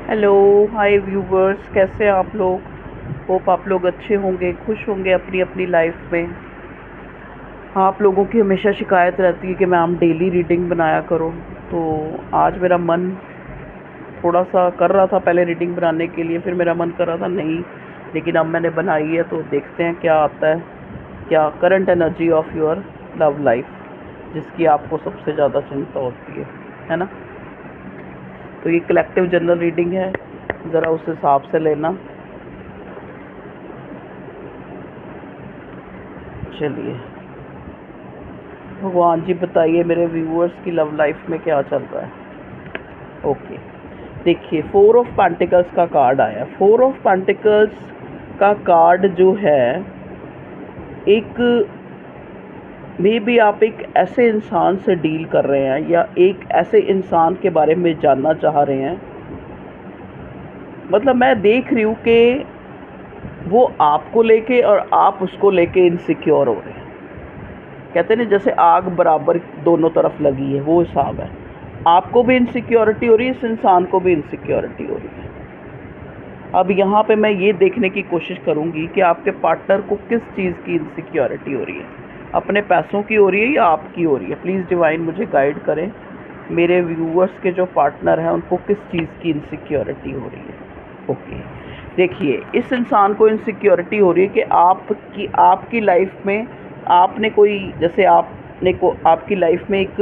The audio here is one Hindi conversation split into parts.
हेलो। हाय व्यूवर्स, कैसे हैं आप लोग? होप आप लोग अच्छे होंगे, खुश होंगे अपनी अपनी लाइफ में। हाँ, आप लोगों की हमेशा शिकायत रहती है कि मैम डेली रीडिंग बनाया करो। तो आज मेरा मन थोड़ा सा कर रहा था पहले रीडिंग बनाने के लिए, फिर मेरा मन कर रहा था नहीं, लेकिन अब मैंने बनाई है तो देखते हैं क्या आता है। क्या current energy of your love life, जिसकी आपको सबसे ज़्यादा चिंता होती है ना? तो ये कलेक्टिव जनरल रीडिंग है, ज़रा उस हिसाब से लेना। चलिए, भगवान जी बताइए मेरे व्यूअर्स की लव लाइफ में क्या चल रहा है। ओके, देखिए 4 ऑफ पेंटिकल्स का कार्ड आया। 4 ऑफ पेंटिकल्स का कार्ड जो है, एक मे बी आप एक ऐसे इंसान से डील कर रहे हैं या एक ऐसे इंसान के बारे में जानना चाह रहे हैं। मतलब मैं देख रही हूँ कि वो आपको लेके और आप उसको लेके इनसिक्योर हो रहे हैं। कहते हैं ना, जैसे आग बराबर दोनों तरफ लगी है, वो हिसाब है। आपको भी इनसिक्योरिटी हो रही है, इस इंसान को भी इनसिक्योरिटी हो रही है। अब यहाँ पे मैं ये देखने की कोशिश करूँगी कि आपके पार्टनर को किस चीज़ की इनसिक्योरिटी हो रही है। अपने पैसों की हो रही है या आपकी हो रही है? प्लीज़ डिवाइन मुझे गाइड करें। मेरे व्यूअर्स के जो पार्टनर हैं उनको किस चीज़ की इनसिक्योरिटी हो रही है। ओके, देखिए इस इंसान को इनसिक्योरिटी हो रही है कि आपकी लाइफ में आपने कोई, जैसे आपने को आपकी लाइफ में एक,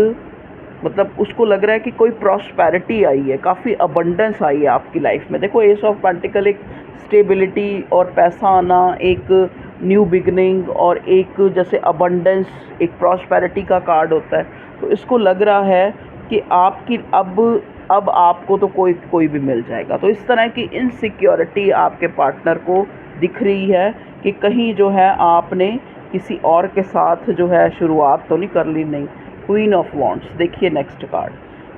मतलब उसको लग रहा है कि कोई प्रॉस्पेरिटी आई है, काफ़ी अबंडेंस आई है आपकी लाइफ में। देखो, एस ऑफ पेंटिकल एक स्टेबिलिटी और पैसा आना, एक न्यू बिगनिंग और एक जैसे अबंडेंस, एक प्रॉस्पेरिटी का कार्ड होता है। तो इसको लग रहा है कि आपकी अब आपको तो कोई कोई भी मिल जाएगा। तो इस तरह की इनसिक्योरिटी आपके पार्टनर को दिख रही है कि कहीं जो है आपने किसी और के साथ जो है शुरुआत तो नहीं कर ली। नहीं, क्वीन ऑफ वॉन्ड्स। देखिए नेक्स्ट कार्ड,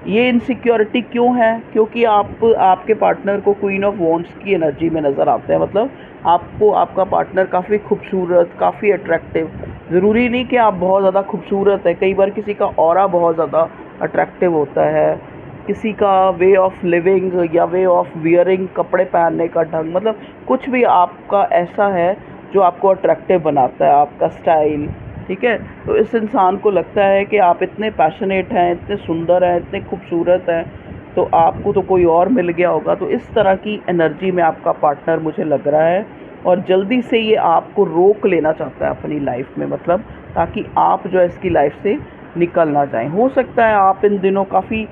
ये इनसिक्योरिटी क्यों है? क्योंकि आपके पार्टनर को क्वीन ऑफ वॉन्ड्स की एनर्जी में नज़र आते हैं। मतलब आपको आपका पार्टनर काफ़ी खूबसूरत, काफ़ी अट्रैक्टिव। ज़रूरी नहीं कि आप बहुत ज़्यादा खूबसूरत है, कई बार किसी का ऑरा बहुत ज़्यादा अट्रैक्टिव होता है, किसी का वे ऑफ लिविंग या वे ऑफ वियरिंग, कपड़े पहनने का ढंग, मतलब कुछ भी आपका ऐसा है जो आपको अट्रैक्टिव बनाता है, आपका स्टाइल। ठीक है, तो इस इंसान को लगता है कि आप इतने पैशनेट हैं, इतने सुंदर हैं, इतने खूबसूरत हैं, तो आपको तो कोई और मिल गया होगा। तो इस तरह की एनर्जी में आपका पार्टनर मुझे लग रहा है, और जल्दी से ये आपको रोक लेना चाहता है अपनी लाइफ में, मतलब ताकि आप जो है इसकी लाइफ से निकल ना जाएं। हो सकता है आप इन दिनों काफ़ी,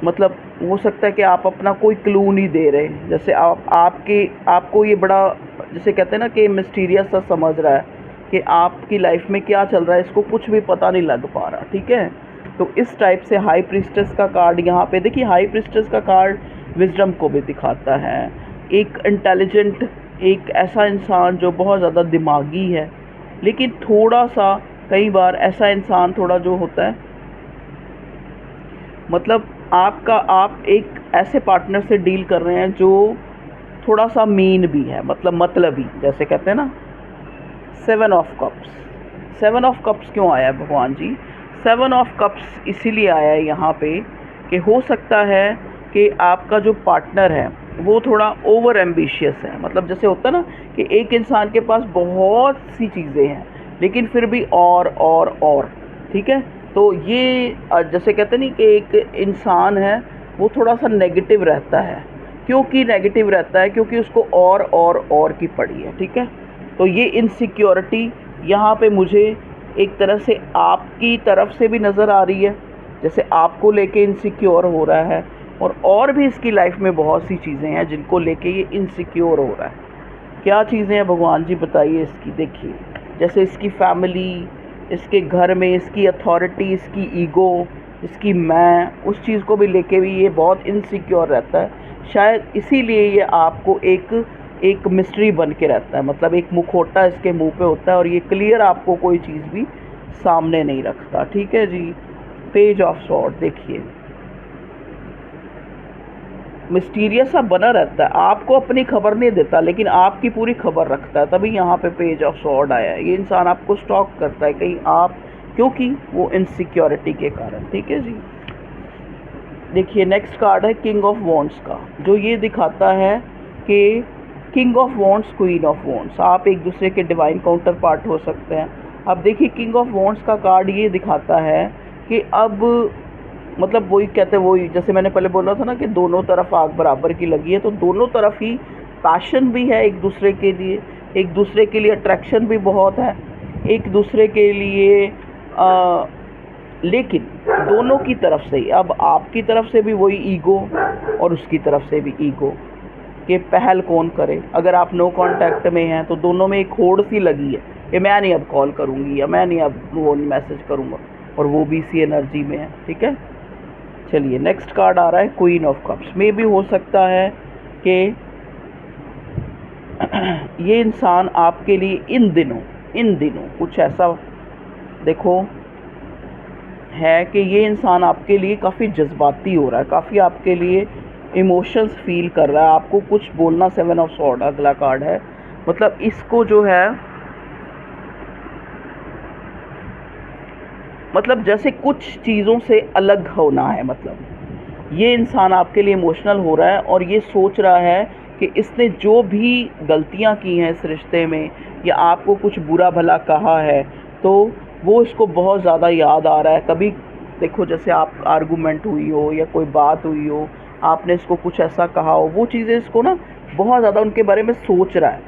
मतलब हो सकता है कि आप अपना कोई क्लू नहीं दे रहे, जैसे आपको ये बड़ा, जैसे कहते हैं ना कि मिस्टीरियस सा समझ रहा है कि आपकी लाइफ में क्या चल रहा है, इसको कुछ भी पता नहीं लग पा रहा। ठीक है, तो इस टाइप से हाई प्रीस्टेस का कार्ड यहाँ पे देखिए। हाई प्रीस्टेस का कार्ड विजडम को भी दिखाता है, एक इंटेलिजेंट, एक ऐसा इंसान जो बहुत ज़्यादा दिमागी है, लेकिन थोड़ा सा, कई बार ऐसा इंसान थोड़ा जो होता है, मतलब आप एक ऐसे पार्टनर से डील कर रहे हैं जो थोड़ा सा मीन भी है, मतलबी, जैसे कहते हैं ना। 7 ऑफ कप्स। 7 ऑफ कप्स क्यों आया है भगवान जी? 7 ऑफ कप्स इसीलिए आया है यहाँ पे कि हो सकता है कि आपका जो पार्टनर है वो थोड़ा ओवर एम्बिशियस है। मतलब जैसे होता है ना कि एक इंसान के पास बहुत सी चीज़ें हैं, लेकिन फिर भी और। ठीक है, तो ये जैसे कहते नहीं कि एक इंसान है वो थोड़ा सा नेगेटिव रहता है। क्योंकि नेगेटिव रहता है क्योंकि उसको और की पड़ी है। ठीक है, तो ये इनसिक्योरिटी यहाँ पे मुझे एक तरह से आपकी तरफ से भी नज़र आ रही है, जैसे आपको लेके इनसिक्योर हो रहा है, और भी इसकी लाइफ में बहुत सी चीज़ें हैं जिनको लेके ये इनसिक्योर हो रहा है। क्या चीज़ें हैं भगवान जी बताइए इसकी? देखिए, जैसे इसकी फैमिली, इसके घर में इसकी अथॉरिटी, इसकी ईगो, इसकी मैं, उस चीज़ को भी लेके भी ये बहुत इनसिक्योर रहता है। शायद इसीलिए ये आपको एक मिस्ट्री बन के रहता है, मतलब एक मुखौटा इसके मुंह पे होता है और ये क्लियर आपको कोई चीज़ भी सामने नहीं रखता। ठीक है जी। पेज ऑफ सॉर्ड देखिए, मिस्टीरियस सा बना रहता है, आपको अपनी खबर नहीं देता लेकिन आपकी पूरी खबर रखता है। तभी यहाँ पे पेज ऑफ सॉर्ड आया है। ये इंसान आपको स्टॉक करता है कहीं आप, क्योंकि वो इनसिक्योरिटी के कारण। ठीक है जी। देखिए नेक्स्ट कार्ड है किंग ऑफ वॉन्ड्स का, जो ये दिखाता है कि king of wands, queen of wands, आप एक दूसरे के डिवाइन काउंटर पार्ट हो सकते हैं। अब देखिए किंग ऑफ वॉन्ड्स का कार्ड ये दिखाता है कि अब मतलब वही कहते हैं, वही जैसे मैंने पहले बोला था ना कि दोनों तरफ आग बराबर की लगी है, तो दोनों तरफ ही पैशन भी है एक दूसरे के लिए, एक दूसरे के लिए अट्रैक्शन भी बहुत है एक दूसरे के लिए, लेकिन दोनों की तरफ से ही, अब आपकी तरफ से भी वही ईगो और उसकी तरफ से भी ईगो कि पहल कौन करे। अगर आप नो कांटेक्ट में हैं तो दोनों में एक होड़ सी लगी है कि मैं नहीं अब कॉल करूँगी या मैं नहीं अब वो मैसेज करूँगा, और वो भी इसी एनर्जी में है। ठीक है, चलिए नेक्स्ट कार्ड आ रहा है क्वीन ऑफ कप्स। में भी हो सकता है कि ये इंसान आपके लिए इन दिनों कुछ ऐसा देखो है कि ये इंसान आपके लिए काफ़ी जज्बाती हो रहा है, काफ़ी आपके लिए इमोशंस फील कर रहा है, आपको कुछ बोलना। 7 ऑफ सॉर्ड अगला कार्ड है, मतलब इसको जो है मतलब जैसे कुछ चीज़ों से अलग होना है, मतलब ये इंसान आपके लिए इमोशनल हो रहा है और ये सोच रहा है कि इसने जो भी गलतियां की हैं इस रिश्ते में या आपको कुछ बुरा भला कहा है तो वो इसको बहुत ज़्यादा याद आ रहा है। कभी देखो जैसे आप आर्गूमेंट हुई हो या कोई बात हुई हो, आपने इसको कुछ ऐसा कहा हो, वो चीज़ें इसको ना बहुत ज़्यादा उनके बारे में सोच रहा है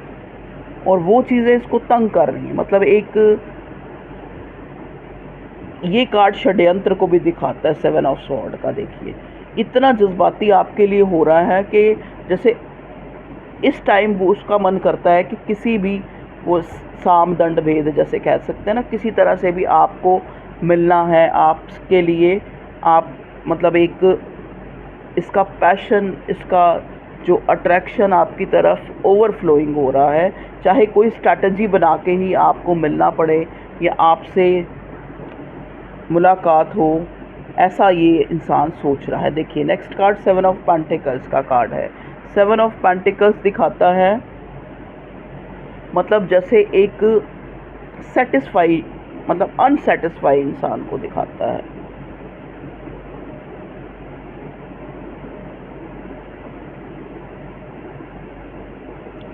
और वो चीज़ें इसको तंग कर रही हैं। मतलब एक ये कार्ड षड्यंत्र को भी दिखाता है 7 ऑफ सॉर्ड का। देखिए इतना जज्बाती आपके लिए हो रहा है कि जैसे इस टाइम वो उसका मन करता है कि किसी भी वो साम दंड भेद जैसे कह सकते हैं ना, किसी तरह से भी आपको मिलना है, आपके लिए आप मतलब एक इसका पैशन, इसका जो अट्रैक्शन आपकी तरफ ओवरफ्लोइंग हो रहा है, चाहे कोई स्ट्रैटेजी बना के ही आपको मिलना पड़े या आपसे मुलाकात हो, ऐसा ये इंसान सोच रहा है। देखिए नेक्स्ट कार्ड 7 ऑफ पेंटिकल्स का कार्ड है। 7 ऑफ पेंटिकल्स दिखाता है मतलब जैसे एक सेटिस्फाई मतलब अनसेटिस्फाई इंसान को दिखाता है।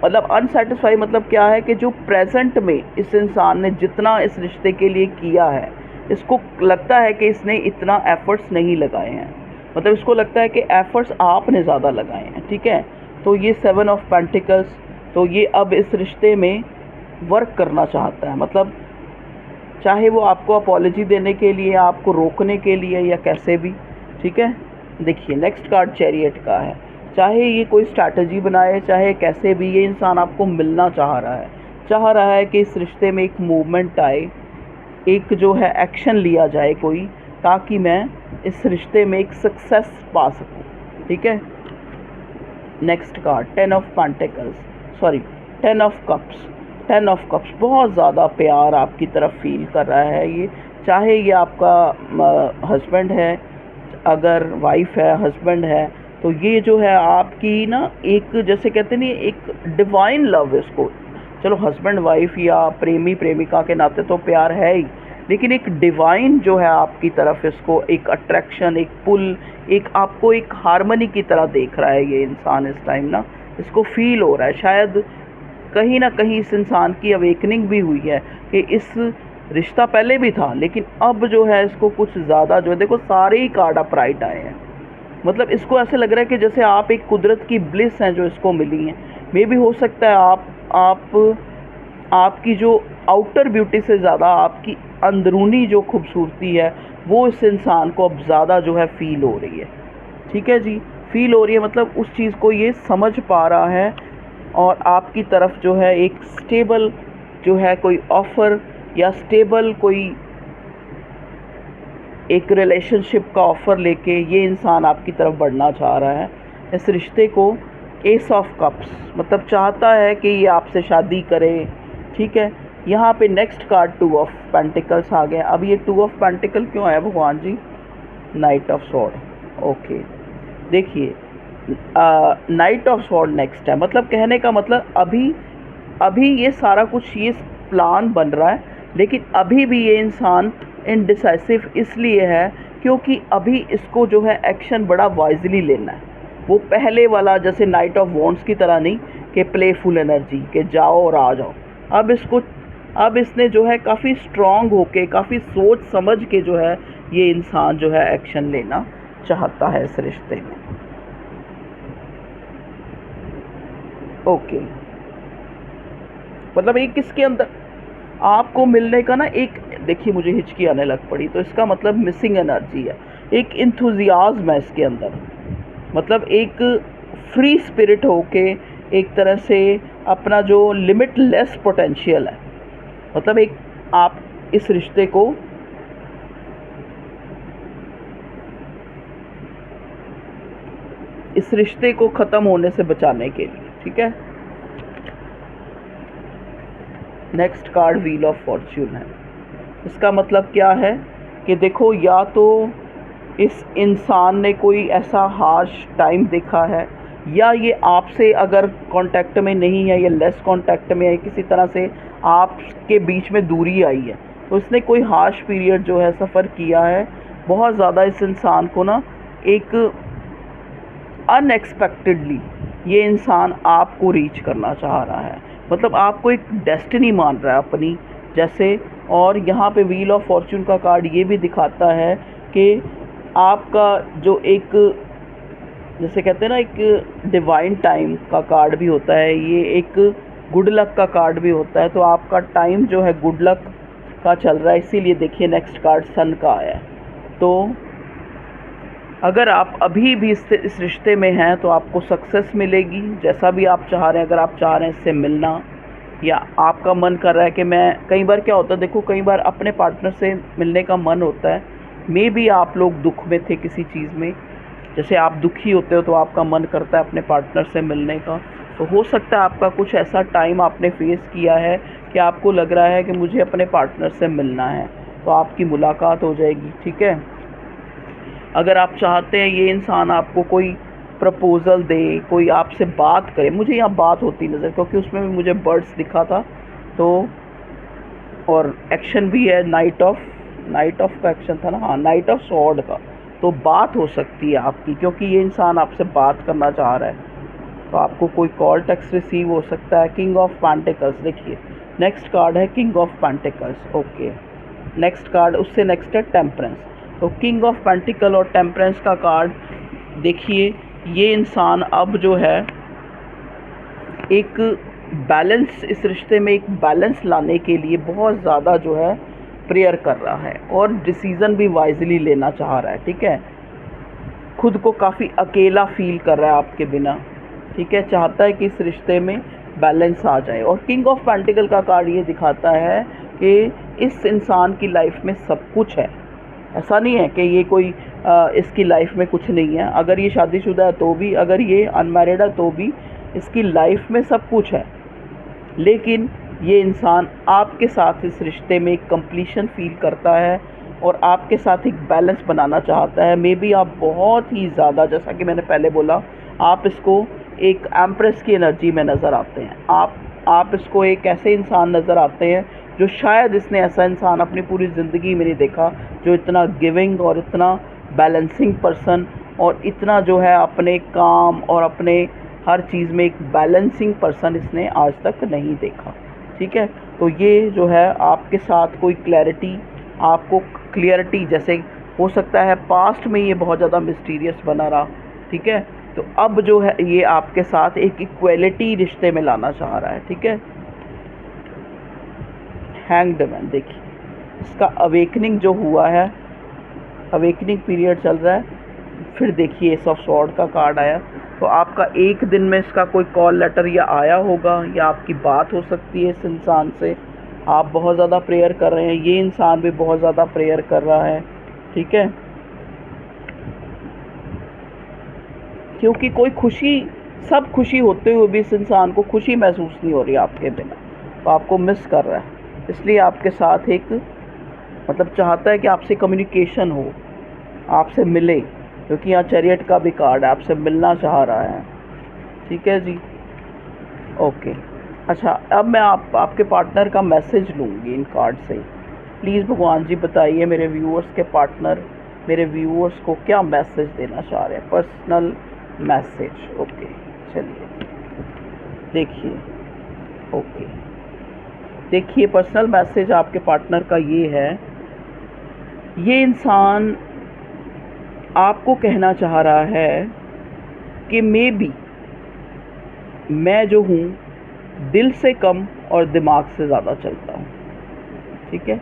मतलब अनसेटिस्फाई मतलब क्या है कि जो प्रेजेंट में इस इंसान ने जितना इस रिश्ते के लिए किया है, इसको लगता है कि इसने इतना एफर्ट्स नहीं लगाए हैं, मतलब इसको लगता है कि एफर्ट्स आपने ज़्यादा लगाए हैं। ठीक है, तो ये 7 ऑफ पेंटिकल्स, तो ये अब इस रिश्ते में वर्क करना चाहता है, मतलब चाहे वो आपको अपॉलॉजी देने के लिए, आपको रोकने के लिए या कैसे भी। ठीक है, देखिए नेक्स्ट कार्ड चैरियट का है। चाहे ये कोई स्ट्रैटेजी बनाए, चाहे कैसे भी, ये इंसान आपको मिलना चाह रहा है कि इस रिश्ते में एक मूवमेंट आए, एक जो है एक्शन लिया जाए कोई, ताकि मैं इस रिश्ते में एक सक्सेस पा सकूं। ठीक है, next card 10 of pentacles, sorry 10 of cups. 10 of cups बहुत ज़्यादा प्यार आपकी तरफ फील कर रहा है ये, चाहे ये आपका हस्बैंड है, अगर वाइफ है, हस्बैंड है, तो ये जो है आपकी ना एक जैसे कहते नहीं एक डिवाइन लव इसको, चलो हस्बैंड वाइफ या प्रेमी प्रेमिका के नाते तो प्यार है ही, लेकिन एक डिवाइन जो है आपकी तरफ इसको एक अट्रैक्शन, एक पुल, एक आपको एक हार्मनी की तरह देख रहा है ये इंसान इस टाइम ना, इसको फील हो रहा है। शायद कहीं ना कहीं इस इंसान की अवेकनिंग भी हुई है कि इस रिश्ता पहले भी था लेकिन अब जो है इसको कुछ ज़्यादा जो है, देखो सारे ही कार्ड अपराइट आए हैं, मतलब इसको ऐसे लग रहा है कि जैसे आप एक कुदरत की ब्लिस हैं जो इसको मिली हैं। मे भी हो सकता है आपकी जो आउटर ब्यूटी से ज़्यादा आपकी अंदरूनी जो खूबसूरती है वो इस इंसान को अब ज़्यादा जो है फील हो रही है। ठीक है जी, फील हो रही है, मतलब उस चीज़ को ये समझ पा रहा है और आपकी तरफ जो है एक स्टेबल जो है कोई ऑफ़र या स्टेबल कोई एक रिलेशनशिप का ऑफ़र लेके ये इंसान आपकी तरफ बढ़ना चाह रहा है। इस रिश्ते को एस ऑफ कप्स मतलब चाहता है कि ये आपसे शादी करे। ठीक है, यहाँ पे नेक्स्ट कार्ड 2 ऑफ पेंटिकल्स आ गया। अब ये 2 ऑफ पेंटिकल क्यों आया भगवान ji? Knight of sword. Okay, देखिए नाइट ऑफ सॉर्ड नेक्स्ट है, मतलब कहने का मतलब अभी ये सारा कुछ ये प्लान बन रहा है, लेकिन अभी भी ये इंसान इनडिसाइसिव इसलिए है क्योंकि अभी इसको जो है एक्शन बड़ा वाइजली लेना है। वो पहले वाला जैसे नाइट ऑफ वॉन्ड्स की तरह नहीं कि प्लेफुल एनर्जी के जाओ और आ जाओ। अब इसने जो है काफ़ी स्ट्रॉन्ग होके, काफ़ी सोच समझ के जो है ये इंसान जो है एक्शन लेना चाहता है इस रिश्ते में। ओके, मतलब एक इसके अंदर आपको मिलने का ना, एक देखिए मुझे हिचकी आने लग पड़ी, तो इसका मतलब मिसिंग एनर्जी है, एक इंथुजियाज्म है इसके अंदर, मतलब एक फ्री स्पिरिट होके एक तरह से अपना जो लिमिटलेस पोटेंशियल है, मतलब एक आप इस रिश्ते को ख़त्म होने से बचाने के लिए, ठीक है। Next card wheel of Fortune है। इसका मतलब क्या है कि देखो, या तो इस इंसान ने कोई ऐसा हार्श टाइम देखा है, या ये आपसे अगर कांटेक्ट में नहीं है या लेस कांटेक्ट में है, किसी तरह से आपके बीच में दूरी आई है, तो इसने कोई हार्श पीरियड जो है सफ़र किया है बहुत ज़्यादा। इस इंसान को ना एक अनएक्सपेक्टेडली ये इंसान आपको रीच करना चाह रहा है, मतलब आपको एक डेस्टिनी मान रहा है अपनी जैसे। और यहाँ पे व्हील ऑफ फॉर्च्यून का कार्ड ये भी दिखाता है कि आपका जो एक, जैसे कहते हैं ना, एक डिवाइन टाइम का कार्ड भी होता है, ये एक गुड लक का कार्ड भी होता है। तो आपका टाइम जो है गुड लक का चल रहा है, इसीलिए देखिए नेक्स्ट कार्ड सन का आया है। तो अगर आप अभी भी इस रिश्ते में हैं तो आपको सक्सेस मिलेगी, जैसा भी आप चाह रहे हैं। अगर आप चाह रहे हैं इससे मिलना, या आपका मन कर रहा है कि मैं, कई बार क्या होता है, देखो कई बार अपने पार्टनर से मिलने का मन होता है, मे बी आप लोग दुख में थे किसी चीज़ में, जैसे आप दुखी होते हो तो आपका मन करता है अपने पार्टनर से मिलने का। तो हो सकता है आपका कुछ ऐसा टाइम आपने फेस किया है कि आपको लग रहा है कि मुझे अपने पार्टनर से मिलना है, तो आपकी मुलाकात हो जाएगी, ठीक है। अगर आप चाहते हैं ये इंसान आपको कोई प्रपोज़ल दे, कोई आपसे बात करे, मुझे यहाँ बात होती नज़र, क्योंकि उसमें भी मुझे बर्ड्स दिखा था, तो और एक्शन भी है, नाइट ऑफ का एक्शन था ना, हाँ, नाइट ऑफ सॉर्ड का। तो बात हो सकती है आपकी, क्योंकि ये इंसान आपसे बात करना चाह रहा है, तो आपको कोई कॉल टेक्स्ट रिसीव हो सकता है। किंग ऑफ पेंटिकल्स, देखिए नेक्स्ट कार्ड है king of pentacles. Okay, next card, उससे नेक्स्ट है टेम्परेंस। तो किंग ऑफ पेंटिकल और टेम्परेंस का कार्ड देखिए, ये इंसान अब जो है एक बैलेंस, इस रिश्ते में एक बैलेंस लाने के लिए बहुत ज़्यादा जो है प्रेयर कर रहा है, और डिसीज़न भी वाइजली लेना चाह रहा है, ठीक है। खुद को काफ़ी अकेला फील कर रहा है आपके बिना, ठीक है, चाहता है कि इस रिश्ते में बैलेंस आ जाए। और किंग ऑफ पेंटिकल का कार्ड ये दिखाता है कि इस इंसान की लाइफ में सब कुछ है, ऐसा नहीं है कि ये कोई इसकी लाइफ में कुछ नहीं है। अगर ये शादीशुदा है तो भी, अगर ये अनमैरिड है तो भी, इसकी लाइफ में सब कुछ है, लेकिन ये इंसान आपके साथ इस रिश्ते में एक कंप्लीशन फील करता है और आपके साथ एक बैलेंस बनाना चाहता है। मे बी आप बहुत ही ज़्यादा, जैसा कि मैंने पहले बोला, आप इसको एक एम्प्रेस की एनर्जी में नज़र आते हैं, आप इसको एक ऐसे इंसान नज़र आते हैं जो शायद इसने ऐसा इंसान अपनी पूरी ज़िंदगी में नहीं देखा, जो इतना गिविंग और इतना बैलेंसिंग पर्सन, और इतना जो है अपने काम और अपने हर चीज़ में एक बैलेंसिंग पर्सन इसने आज तक नहीं देखा, ठीक है। तो ये जो है आपके साथ कोई क्लैरिटी, आपको क्लियरिटी, जैसे हो सकता है पास्ट में ये बहुत ज़्यादा मिस्टीरियस बना रहा, ठीक है, तो अब जो है ये आपके साथ एक इक्वलिटी रिश्ते में लाना चाह रहा है, ठीक है। हैंग्ड मैन, देखिए इसका अवेकनिंग जो हुआ है, अवेकनिंग पीरियड चल रहा है। फिर देखिए एस ऑफ स्वॉर्ड का कार्ड आया, तो आपका एक दिन में इसका कोई कॉल लेटर या आया होगा, या आपकी बात हो सकती है इस इंसान से। आप बहुत ज़्यादा प्रेयर कर रहे हैं, ये इंसान भी बहुत ज़्यादा प्रेयर कर रहा है, ठीक है, क्योंकि कोई खुशी, सब खुशी होते हुए भी इस इंसान को खुशी महसूस नहीं हो रही आपके बिना, तो आपको मिस कर रहा है, इसलिए आपके साथ एक, मतलब चाहता है कि आपसे कम्युनिकेशन हो, आपसे मिले, क्योंकि यहाँ चैरियट का भी कार्ड है, आपसे मिलना चाह रहा है, ठीक है जी। ओके, अच्छा, अब मैं आपके पार्टनर का मैसेज लूँगी इन कार्ड से। प्लीज़ भगवान जी बताइए मेरे व्यूअर्स के पार्टनर मेरे व्यूअर्स को क्या मैसेज देना चाह रहे हैं, पर्सनल मैसेज। ओके चलिए देखिए, ओके देखिए पर्सनल मैसेज आपके पार्टनर का ये है, ये इंसान आपको कहना चाह रहा है कि मैं जो हूँ दिल से कम और दिमाग से ज़्यादा चलता हूँ, ठीक है।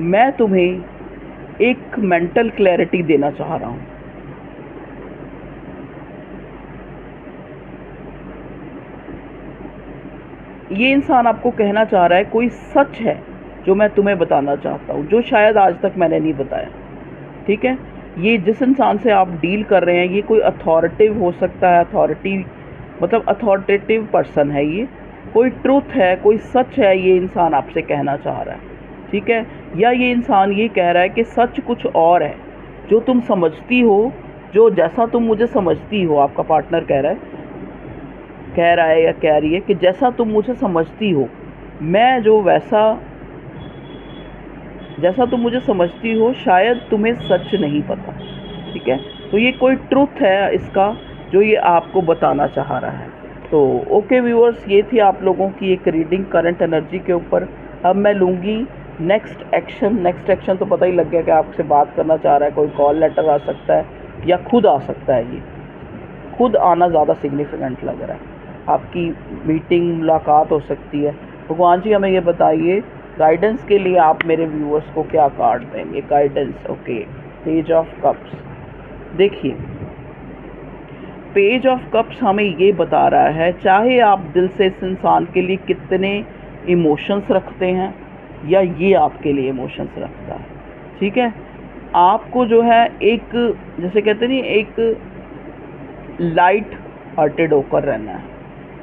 मैं तुम्हें एक मेंटल क्लैरिटी देना चाह रहा हूँ। ये इंसान आपको कहना चाह रहा है कोई सच है जो मैं तुम्हें बताना चाहता हूँ, जो शायद आज तक मैंने नहीं बताया, ठीक है। ये जिस इंसान से आप डील कर रहे हैं ये कोई अथॉरिटिव हो सकता है, मतलब अथॉरिटेटिव पर्सन है, ये कोई ट्रूथ है, कोई सच है, ये इंसान आपसे कहना चाह रहा है, ठीक है। या ये इंसान ये कह रहा है कि सच कुछ और है जो तुम समझती हो, जो जैसा तुम मुझे समझती हो। आपका पार्टनर कह रहा है या कह रही है कि जैसा तुम मुझे समझती हो, मैं जैसा तुम मुझे समझती हो शायद तुम्हें सच नहीं पता, ठीक है। तो ये कोई ट्रुथ है इसका जो ये आपको बताना चाह रहा है। तो ओके व्यूअर्स, ये थी आप लोगों की एक रीडिंग करंट एनर्जी के ऊपर। अब मैं लूँगी नेक्स्ट एक्शन तो पता ही लग गया कि आपसे बात करना चाह रहा है, कोई कॉल लेटर आ सकता है या खुद आ सकता है। ये खुद आना ज़्यादा सिग्निफिकेंट लग रहा है, आपकी मीटिंग मुलाकात हो सकती है। भगवान जी हमें ये बताइए गाइडेंस के लिए आप मेरे व्यूअर्स को क्या कार्ड देंगे guidance. Okay, page of cups. देखिए पेज ऑफ कप्स हमें ये बता रहा है, चाहे आप दिल से इस इंसान के लिए कितने इमोशंस रखते हैं या ये आपके लिए इमोशंस रखता है, ठीक है। आपको जो है एक, जैसे कहते नहीं, एक लाइट हार्टेड होकर रहना है।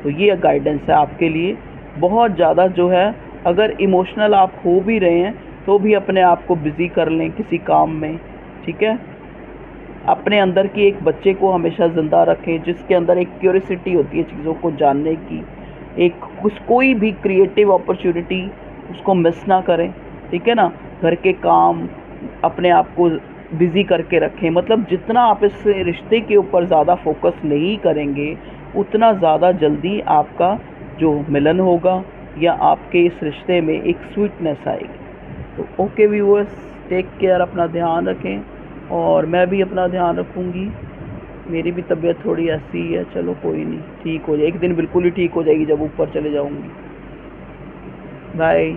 तो ये गाइडेंस है आपके लिए। बहुत ज़्यादा जो है, अगर इमोशनल आप हो भी रहे हैं तो भी अपने आप को बिज़ी कर लें किसी काम में, ठीक है। अपने अंदर की एक बच्चे को हमेशा ज़िंदा रखें जिसके अंदर एक क्यूरियोसिटी होती है चीज़ों को जानने की, कोई भी क्रिएटिव अपॉर्चुनिटी उसको मिस ना करें, ठीक है ना। घर के काम अपने आप को बिज़ी करके रखें, मतलब जितना आप इस रिश्ते के ऊपर ज़्यादा फोकस नहीं करेंगे उतना ज़्यादा जल्दी आपका जो मिलन होगा या आपके इस रिश्ते में एक स्वीटनेस आएगी। तो ओके व्यूअर्स, टेक केयर, अपना ध्यान रखें और मैं भी अपना ध्यान रखूँगी। मेरी भी तबीयत थोड़ी ऐसी ही है, चलो कोई नहीं, ठीक हो जाए, एक दिन बिल्कुल ही ठीक हो जाएगी जब ऊपर चले जाऊँगी। बाय।